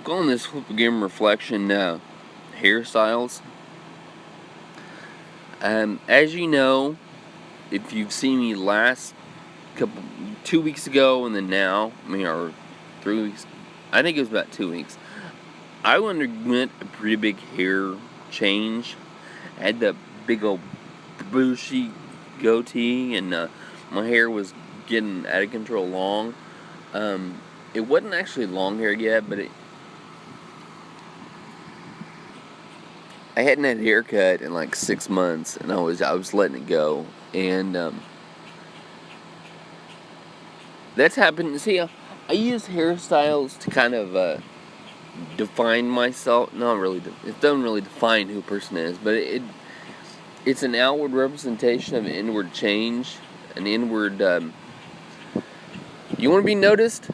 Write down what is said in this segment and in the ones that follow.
Calling this Flip Game Reflection hairstyles. As you know, if you've seen me last 2 weeks ago and then now, or 3 weeks, I think it was about 2 weeks, I underwent a pretty big hair change. I had the big old bushy goatee, and my hair was getting out of control long. It wasn't actually long hair yet, but I hadn't had a haircut in like 6 months, and I was letting it go, and that's happened. See, I use hairstyles to kind of define myself. Not really. It doesn't really define who a person is, but it's an outward representation of an inward change, an inward. You want to be noticed?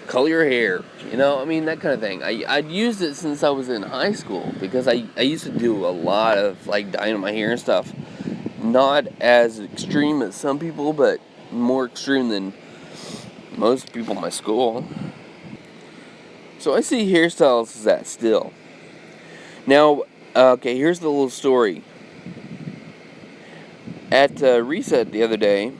Color your hair. That kind of thing. I'd used it since I was in high school because I used to do a lot of like dyeing my hair and stuff. Not as extreme as some people, but more extreme than most people in my school. So I see hairstyles as that still. Now, okay, here's the little story. At reset the other day,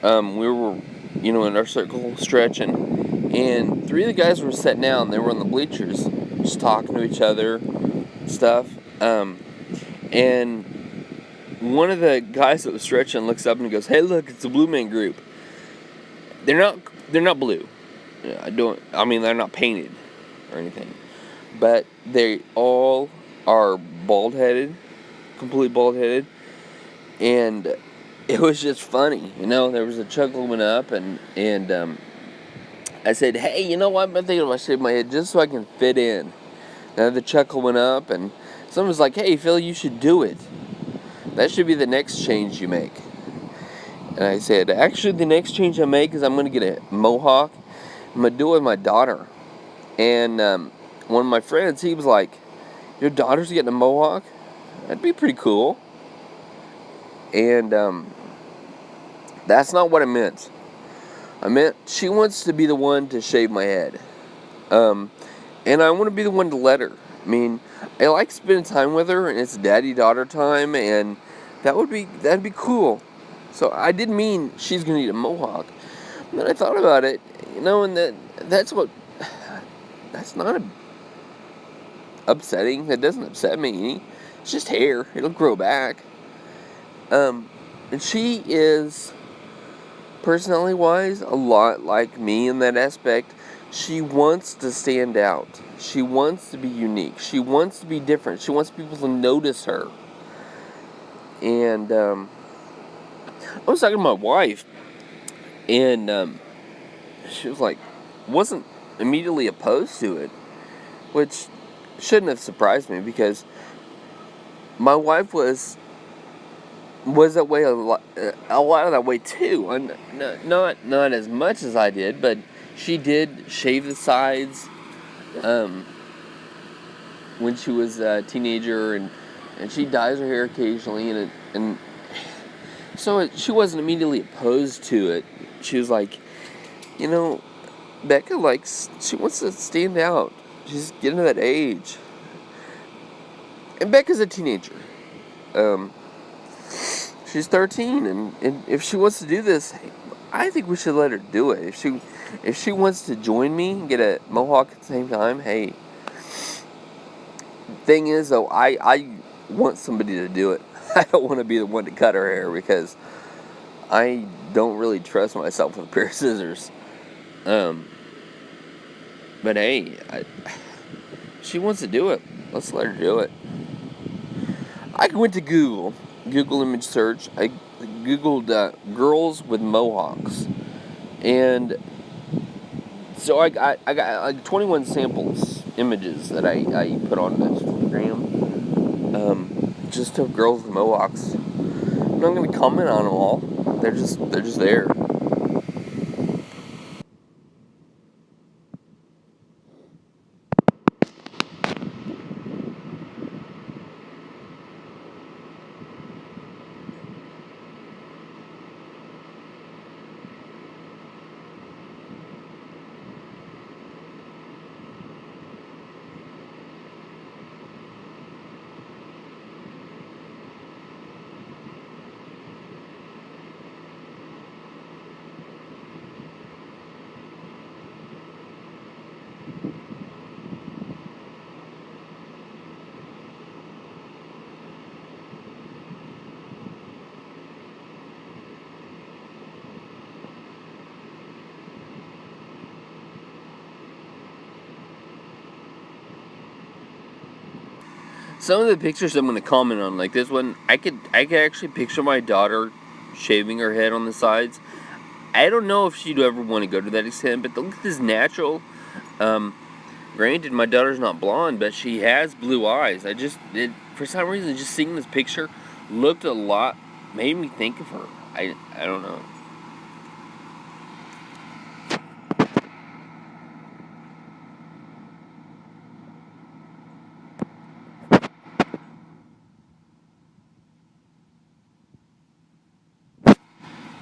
we were, in our circle stretching, and 3 of the guys were sitting down. They were on the bleachers, just talking to each other, stuff. And one of the guys that was stretching looks up and goes, "Hey, look, it's the Blue Man Group." They're not blue. They're not painted or anything, but they all are bald-headed, completely bald-headed, and it was just funny. There was a chuckle went up, and I said, "Hey, you know what? I've been thinking about shaving my head just so I can fit in." Now the chuckle went up, and someone was like, "Hey, Phil, you should do it. That should be the next change you make." And I said, "Actually, the next change I make is I'm going to get a Mohawk. I'm going to do it with my daughter." And one of my friends, he was like, "Your daughter's getting a Mohawk? That'd be pretty cool." And that's not what I meant. I meant she wants to be the one to shave my head. And I want to be the one to let her. I like spending time with her, and it's daddy-daughter time, and that'd be cool. So I didn't mean she's going to need a Mohawk. And then I thought about it, and that's not upsetting. That doesn't upset me. It's just hair. It'll grow back. And she is, personality-wise, a lot like me in that aspect. She wants to stand out. She wants to be unique. She wants to be different. She wants people to notice her. And I was talking to my wife, and she was like, wasn't immediately opposed to it, which shouldn't have surprised me because my wife was that way a lot of that way too. And not as much as I did, but she did shave the sides when she was a teenager, and she dyes her hair occasionally, and so she wasn't immediately opposed to it. She was like, Becca she wants to stand out. She's getting to that age. And Becca's a teenager. She's 13, and if she wants to do this, I think we should let her do it. If she wants to join me and get a Mohawk at the same time, hey. Thing is, though, I want somebody to do it. I don't want to be the one to cut her hair because I don't really trust myself with a pair of scissors. But hey, she wants to do it. Let's let her do it. I went to Google image search. I Googled girls with Mohawks. And so I got like 21 samples, images that I put on the Instagram. Just of girls with Mohawks. I'm not going to comment on them all. They're just there. Some of the pictures I'm going to comment on, like this one, I could actually picture my daughter shaving her head on the sides. I don't know if she'd ever want to go to that extent, but look at this natural. Granted, my daughter's not blonde, but she has blue eyes. For some reason, just seeing this picture looked a lot, made me think of her. I don't know.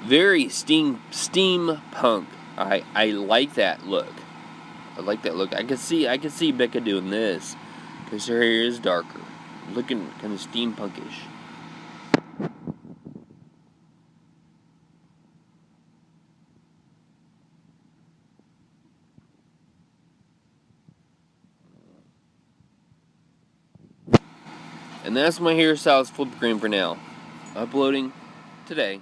Very steampunk. I like that look. I like that look. I could see Becca doing this because her hair is darker, looking kind of steampunkish. And that's my Hairstyles flip screen for now. Uploading today.